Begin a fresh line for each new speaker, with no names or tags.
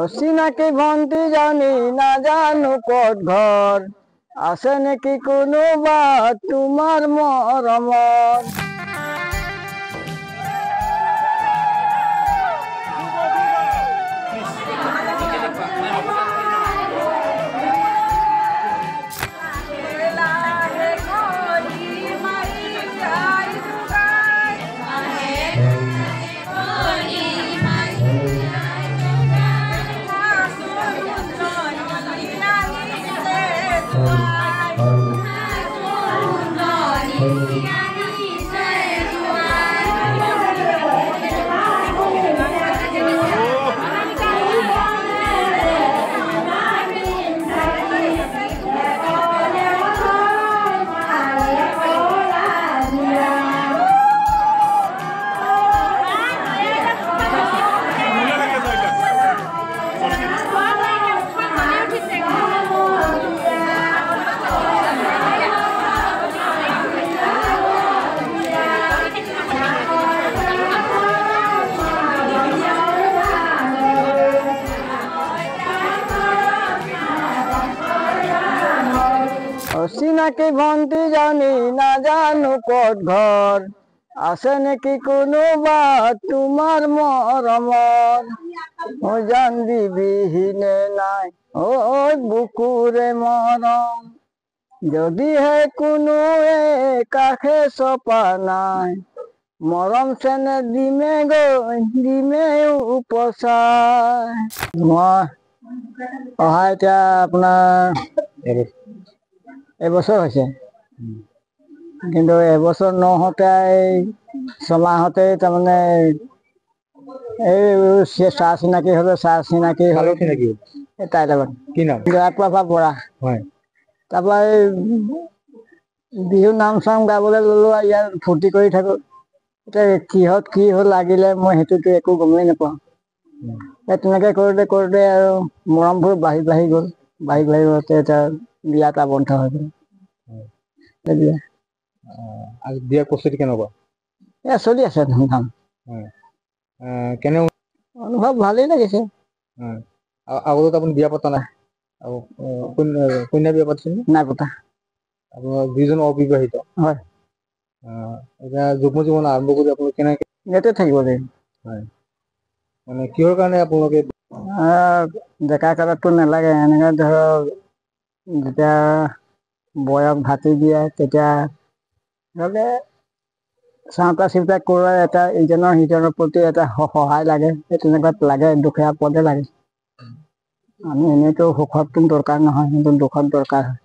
অচিনাকি ভন্টি জানি নাজানো ক'ত ঘৰ আছে নেকি কোনোবা তোমাৰ মৰমত। অচিনাকি ভন্টি জানি নাজানো ক'ত ঘৰ আছে নেকি কোনোবা তোমাৰ মৰমত। জান দিবিহিনে নাই ঐ বুকুৰে মৰম, যদিহে কোনোৱে কাষে চপা নাই মৰম চেনে দিমে গৈ দিমে উপচাই। মই অহা এতিয়া আপোনাৰ এবছৰ হৈছে, কিন্তু এবছৰ নহওঁতে ছমাহতে তাৰমানে এই চাহ চিনাকি হলো, চাহ চিনাকি হলো তাইৰ লগত কি নাম ৰাজপ্ৰভা বৰা। তাৰপৰা এই বিহু নাম চাম গাবলৈ ললো আৰু ইয়াত ফূৰ্তি কৰি থাকো। এতিয়া কিহত কি হ'ল লাগিলে মই সেইটোতো একো গমেই নাপাওঁ। তেনেকে কৰোতে কৰোতে আৰু মৰমবোৰ বাঢ়ি বাঢ়ি গ'ল, বাঢ়ি বাঢ়ি গ'ল এতিয়া বিয়া এটা বন্ধ হৈ গ'ল।
বিয়া প্ৰস্তুতি কেনেকুৱা?
চলি আছে ধুমধাম।
কেনে
অনুভৱ ভালেই লাগিছে।
আগতে আপুনি বিয়া পতা নাই? কন্যা বিয়া পাতিছিল
নাই পতা।
আপোনাৰ দুইজন অবিবাহিত?
হয়।
এতিয়া যুগ্ম জীৱন আৰম্ভ কৰি আপোনালোকে কেনেকে
ইয়াতে থাকিব লাগিব?
মানে কিহৰ কাৰণে আপোনালোকে
ডেকা কালততো নালাগে, এনেকে ধৰক যেতিয়া বয়স ভাটি দিয়ে তেতিয়া চাওঁতা চিন্তা কৰোৱা এটা ইজনৰ সিজনৰ প্ৰতি এটা সহায় লাগে, তেনেকুৱাত লাগে, দুখীয়া পদে লাগে। আমি এনেইতো সুখত দৰকাৰ নহয়, কিন্তু দুখত দৰকাৰ হয়।